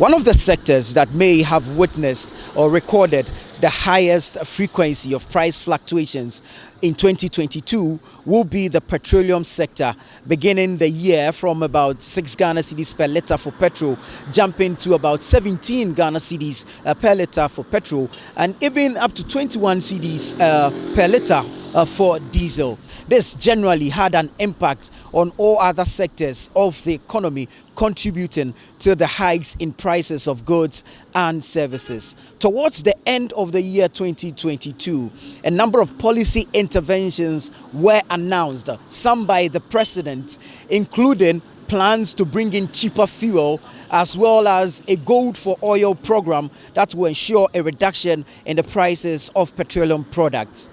One of the sectors that may have witnessed or recorded the highest frequency of price fluctuations in 2022 will be the petroleum sector, beginning the year from about 6 Ghana cedis per litre for petrol, jumping to about 17 Ghana cedis per litre for petrol, and even up to 21 cedis per litre for diesel. This generally had an impact on all other sectors of the economy, contributing to the hikes in prices of goods and services. Towards the end of the year 2022, a number of policy interventions were announced, some by the president, including plans to bring in cheaper fuel, as well as a gold for oil program that will ensure a reduction in the prices of petroleum products.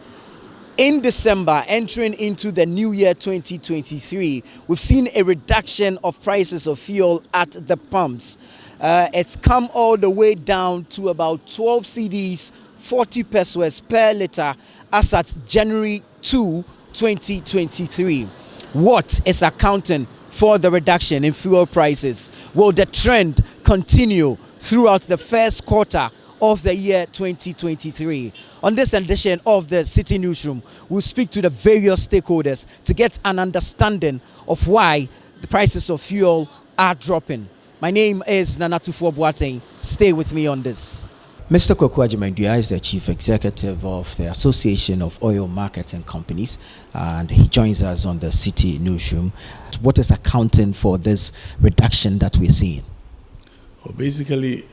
In December, entering into the new year 2023, we've seen a reduction of prices of fuel at the pumps. It's come all the way down to about 12 cedis, 40 pesos per litre as at January 2, 2023. What is accounting for the reduction in fuel prices? Will the trend continue throughout the first quarter of the year 2023? On this edition of the Citi Newsroom, we'll speak to the various stakeholders to get an understanding of why the prices of fuel are dropping. My name is Nanatufo Boateng. Stay with me on this. Mr. Kwaku Agyeman-Duah is the Chief Executive of the Association of Oil Marketing Companies, and he joins us on the Citi Newsroom. What is accounting for this reduction that we're seeing? Well, basically,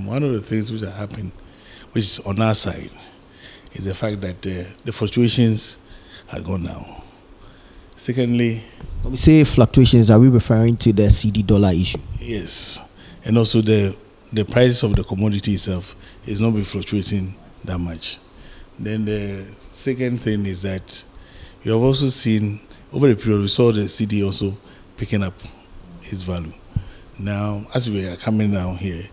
one of the things which are happening, which is on our side, is the fact that the fluctuations are gone now. Secondly, when we say fluctuations, are we referring to the CD dollar issue? Yes, and also the price of the commodity itself is not been fluctuating that much. Then the second thing is that you have also seen over the period we saw the CD also picking up its value. Now, as we are coming down here,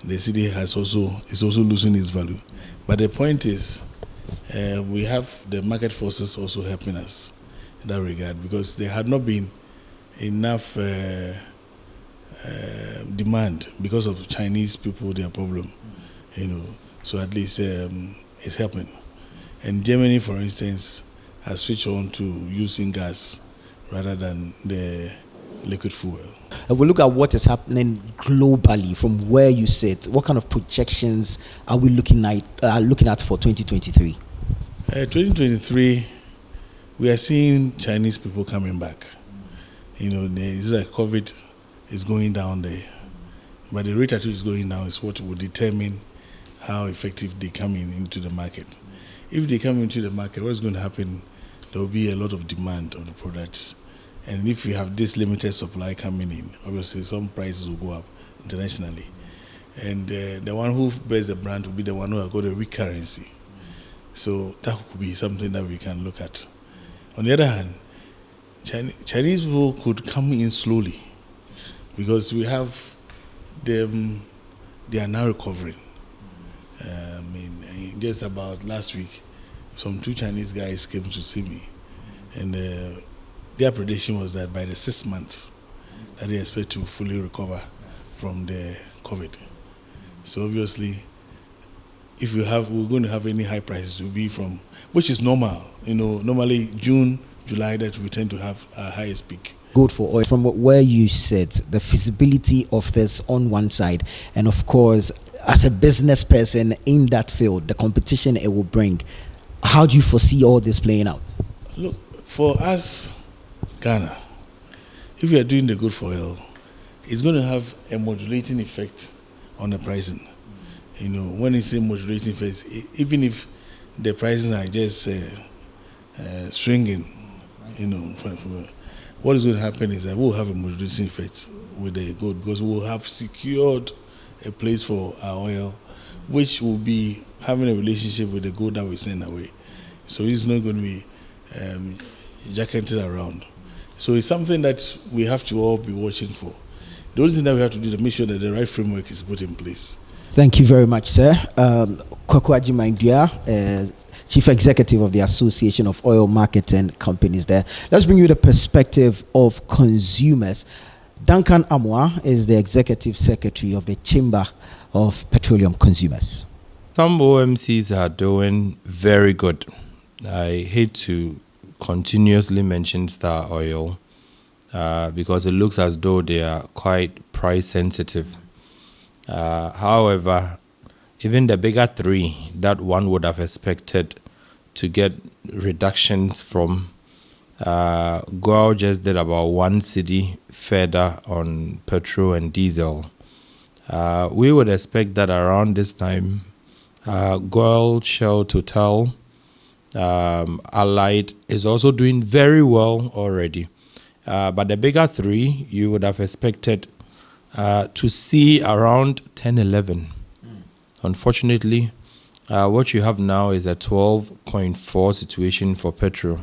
the city is also losing its value. But the point is, we have the market forces also helping us in that regard, because there had not been enough demand because of Chinese people, their problem, So at least it's helping. And Germany, for instance, has switched on to using gas rather than the liquid fuel. If we look at what is happening globally from where you sit, what kind of projections are we looking at for 2023? 2023, we are seeing Chinese people coming back. It's like COVID is going down there, but the rate at which it's going down is what will determine how effective they come into the market. If they come into the market, what's going to happen? There will be a lot of demand of the products. And if we have this limited supply coming in, obviously some prices will go up internationally. And the one who bears the brand will be the one who has got a weak currency. So that could be something that we can look at. On the other hand, Chinese people could come in slowly, because we have them, they are now recovering. Just about last week, some 2 Chinese guys came to see me, and their prediction was that by the 6 months that they expect to fully recover from the COVID. So obviously, if we're going to have any high prices, it will be from, which is normal. Normally June, July, that we tend to have our highest peak. Good for oil. From where you sit, the feasibility of this on one side, and of course, as a business person in that field, the competition it will bring, how do you foresee all this playing out? Look, for us, Ghana, if we are doing the good for oil, it's going to have a modulating effect on the pricing. When it's a modulating effect, even if the pricing are just swinging, what is going to happen is that we'll have a modulating effect with the gold, because we'll have secured a place for our oil, which will be having a relationship with the gold that we send away. So it's not going to be jacketed around. So it's something that we have to all be watching for. The only thing that we have to do is make sure that the right framework is put in place. Thank you very much, sir. Kwaku Agyeman-Duah, Chief Executive of the Association of Oil Marketing Companies there. Let's bring you the perspective of consumers. Duncan Amwa is the Executive Secretary of the Chamber of Petroleum Consumers. Some OMCs are doing very good. I hate to continuously mention Star Oil because it looks as though they are quite price sensitive. However, even the bigger three that one would have expected to get reductions from, Goa just did about 1 cedi further on petrol and diesel. We would expect that around this time, Goa, Shell, Total, Allied is also doing very well already. But the bigger three, you would have expected to see around 10, 11. Unfortunately, what you have now is a 12.4 situation for petrol.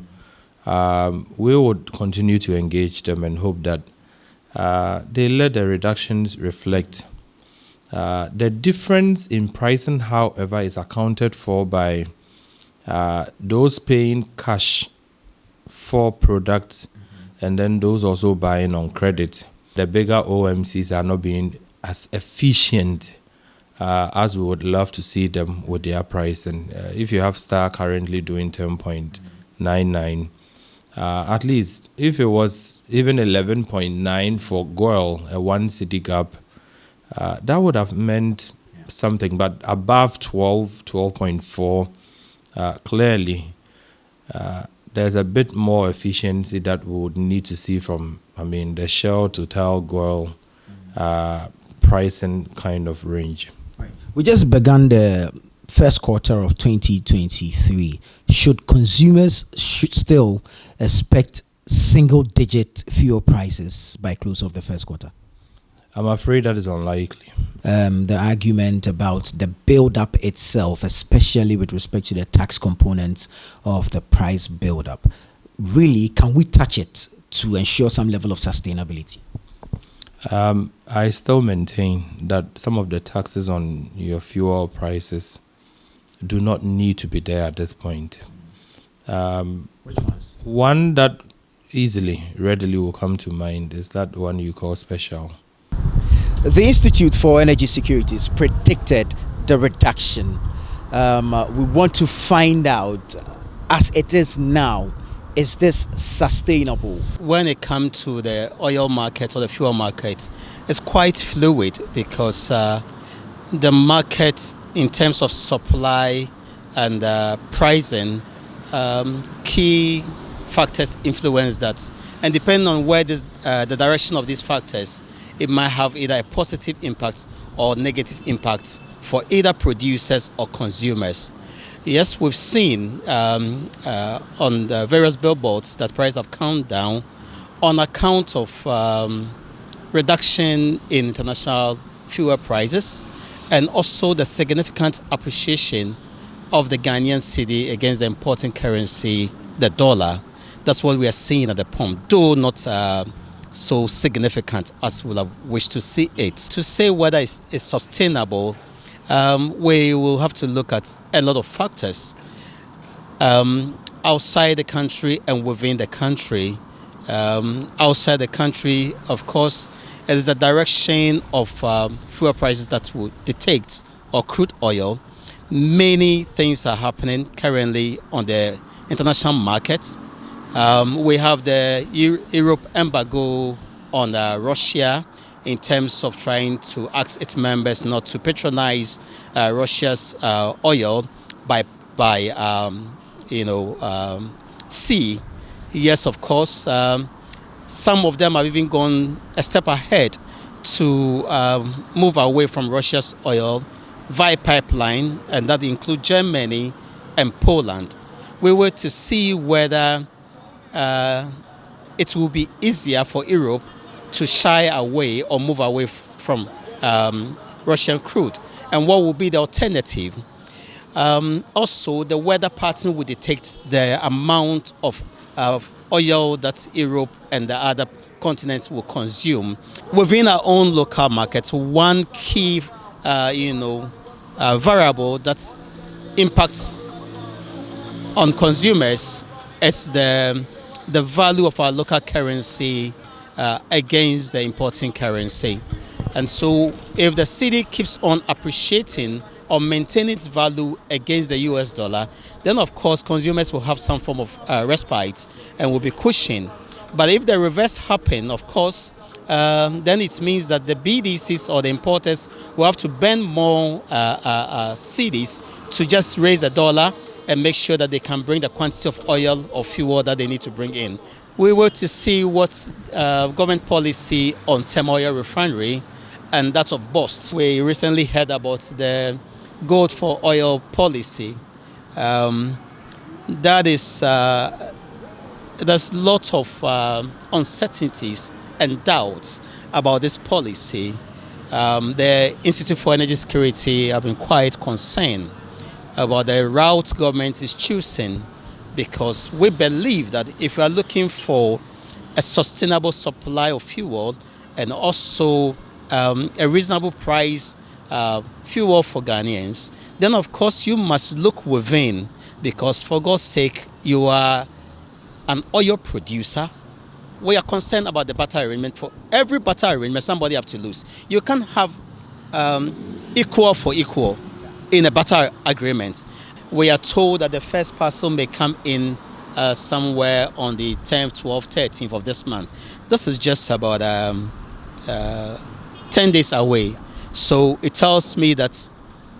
We would continue to engage them and hope that they let the reductions reflect. The difference in pricing, however, is accounted for by those paying cash for products and then those also buying on credit. The bigger OMCs are not being as efficient as we would love to see them with their pricing. If you have Star currently doing 10.99, at least if it was even 11.9 for Goil, a 1 cedi gap, that would have meant something. But above 12, 12.4, clearly there's a bit more efficiency that we would need to see from, the Shell, Total, Goil pricing kind of range. We just began the first quarter of 2023. Should consumers still expect single-digit fuel prices by close of the first quarter? I'm afraid that is unlikely. The argument about the build-up itself, especially with respect to the tax components of the price build-up, really, can we touch it to ensure some level of sustainability? I still maintain that some of the taxes on your fuel prices do not need to be there at this point. Which ones? One that readily will come to mind is that one you call special. The Institute for Energy Securities predicted the reduction. We want to find out, as it is now, is this sustainable? When it comes to the oil market or the fuel market, it's quite fluid because the market, in terms of supply and pricing, key factors influence that. And depending on where the direction of these factors, it might have either a positive impact or negative impact for either producers or consumers. Yes, we've seen on the various billboards that prices have come down on account of reduction in international fuel prices and also the significant appreciation of the Ghanaian cedi against the important currency, the dollar. That's what we are seeing at the pump, though not so significant as we would have wished to see it. To say whether it's sustainable, we will have to look at a lot of factors outside the country and within the country. Outside the country, of course, it is the direction of fuel prices that will dictate, or crude oil. Many things are happening currently on the international market. We have the Europe embargo on Russia in terms of trying to ask its members not to patronize Russia's oil by sea. Yes, of course. Some of them have even gone a step ahead to move away from Russia's oil via pipeline, and that includes Germany and Poland. We were to see whether it will be easier for Europe to shy away or move away from Russian crude, and what will be the alternative. Also, the weather pattern will dictate the amount of oil that Europe and the other continents will consume. Within our own local markets, one key variable that impacts on consumers is the value of our local currency against the importing currency. And so if the cedi keeps on appreciating or maintaining its value against the US dollar, then of course consumers will have some form of respite and will be cushioned. But if the reverse happen, of course, then it means that the BDCs or the importers will have to burn more cedis to just raise the dollar and make sure that they can bring the quantity of oil or fuel that they need to bring in. We were to see what government policy on term oil refinery and that of BOST. We recently heard about the gold for oil policy. That is, there's lots of uncertainties and doubts about this policy. The Institute for Energy Security have been quite concerned about the route government is choosing, because we believe that if you are looking for a sustainable supply of fuel and also a reasonable price fuel for Ghanaians, then of course you must look within, because for God's sake, you are an oil producer. We are concerned about the barter arrangement. For every barter arrangement, somebody have to lose. You can't have equal for equal in a barter agreement. We are told that the first parcel may come in somewhere on the 10th, 12th, 13th of this month. This is just about 10 days away. So it tells me that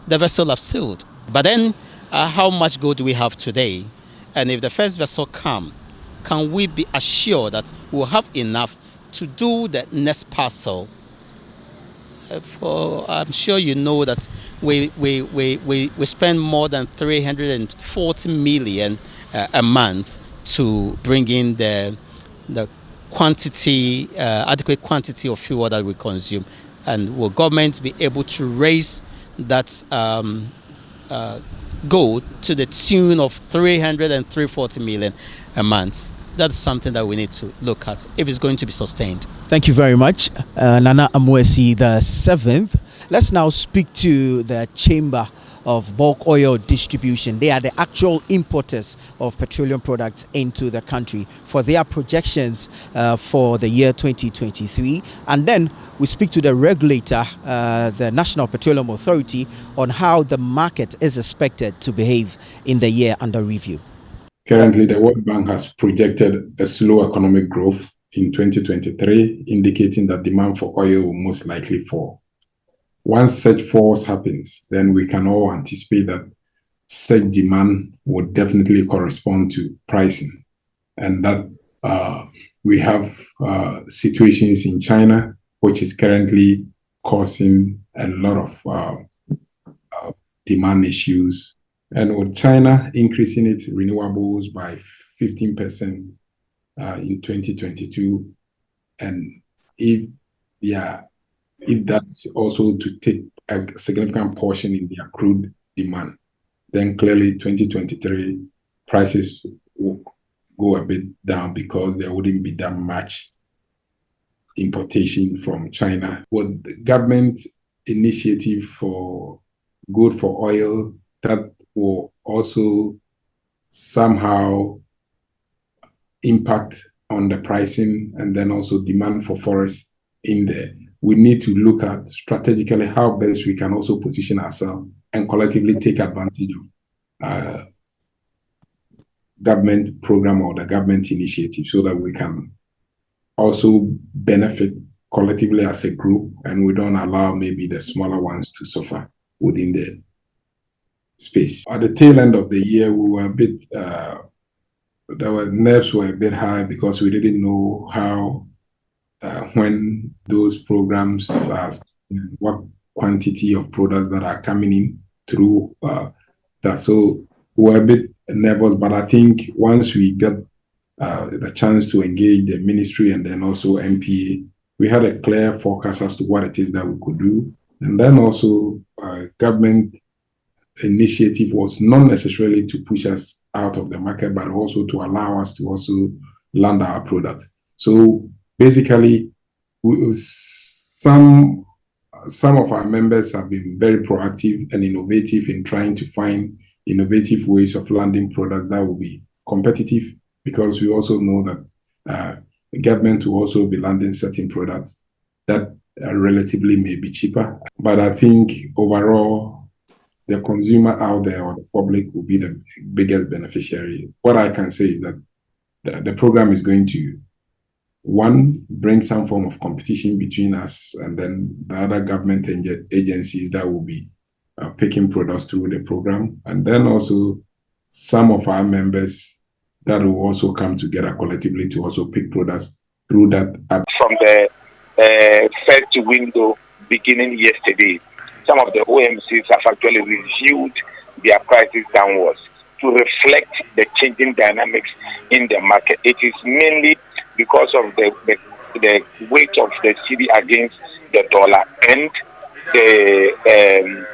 the vessel have sailed. But then how much gold do we have today? And if the first vessel come, can we be assured that we'll have enough to do the next parcel? I'm sure you know that we spend more than 340 million a month to bring in the quantity, adequate quantity of fuel that we consume. And will government be able to raise that goal to the tune of 340 million a month? That's something that we need to look at if it's going to be sustained. Thank you very much, Nana Amoesi the 7th. Let's now speak to the Chamber of Bulk Oil Distribution. They are the actual importers of petroleum products into the country for their projections for the year 2023. And then we speak to the regulator, the National Petroleum Authority, on how the market is expected to behave in the year under review. Currently, the World Bank has projected a slow economic growth in 2023, indicating that demand for oil will most likely fall. Once such falls happens, then we can all anticipate that such demand would definitely correspond to pricing. And that we have situations in China, which is currently causing a lot of demand issues. And with China increasing its renewables by 15% in 2022, and if that's also to take a significant portion in their crude demand, then clearly 2023 prices will go a bit down because there wouldn't be that much importation from China. With the government initiative for good for oil, that will also somehow impact on the pricing and then also demand for forests in there. We need to look at strategically how best we can also position ourselves and collectively take advantage of government program or the government initiative so that we can also benefit collectively as a group and we don't allow maybe the smaller ones to suffer within the space. At the tail end of the year, we were a bit, our nerves were a bit high because we didn't know how, when those programs are, what quantity of products that are coming in through that. So we were a bit nervous, but I think once we got the chance to engage the ministry and then also MPA, we had a clear forecast as to what it is that we could do. And then also government initiative was not necessarily to push us out of the market, but also to allow us to also land our product. So basically, some of our members have been very proactive and innovative in trying to find innovative ways of landing products that will be competitive, because we also know that the government will also be landing certain products that relatively may be cheaper. But I think overall, the consumer out there or the public will be the biggest beneficiary. What I can say is that the program is going to, one, bring some form of competition between us and then the other government agencies that will be picking products through the program. And then also some of our members that will also come together collectively to also pick products through that app. From the first window beginning yesterday, some of the OMCs have actually reviewed their prices downwards to reflect the changing dynamics in the market. It is mainly because of the weight of the cedi against the dollar and the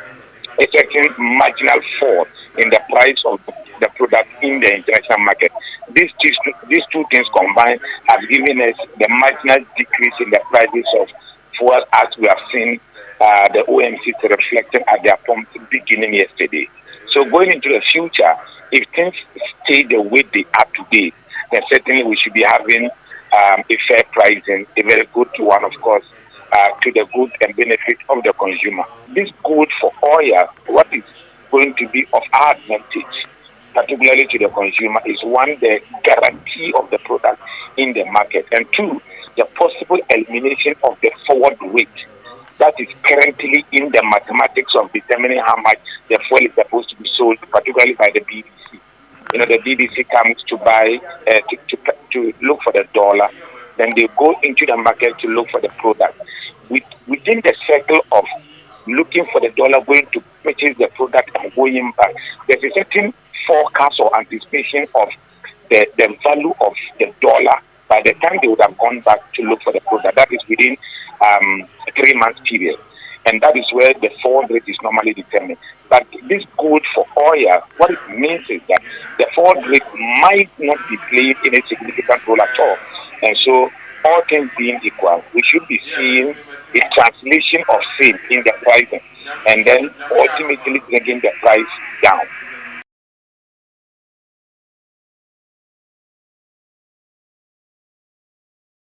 a certain marginal fall in the price of the product in the international market. These two things combined have given us the marginal decrease in the prices of fuel, as we have seen the OMCs reflecting at their pump beginning yesterday. So going into the future, if things stay the way they are today, then certainly we should be having a fair pricing, a very good one, of course, to the good and benefit of the consumer. This good for oil, what is going to be of our advantage, particularly to the consumer, is one, the guarantee of the product in the market, and two, the possible elimination of the forward weight that is currently in the mathematics of determining how much the fuel is supposed to be sold, particularly by the BDC. You know, the BDC comes to buy, to look for the dollar, then they go into the market to look for the product. Within the circle of looking for the dollar, going to purchase the product and going back, there's a certain forecast or anticipation of the value of the dollar by the time they would have gone back to look for the product. That is within a 3 month period. And that is where the forward rate is normally determined. But this good for oil, what it means is that the forward rate might not be playing any significant role at all. And so, all things being equal, we should be seeing a translation of same in the pricing and then ultimately bringing the price down.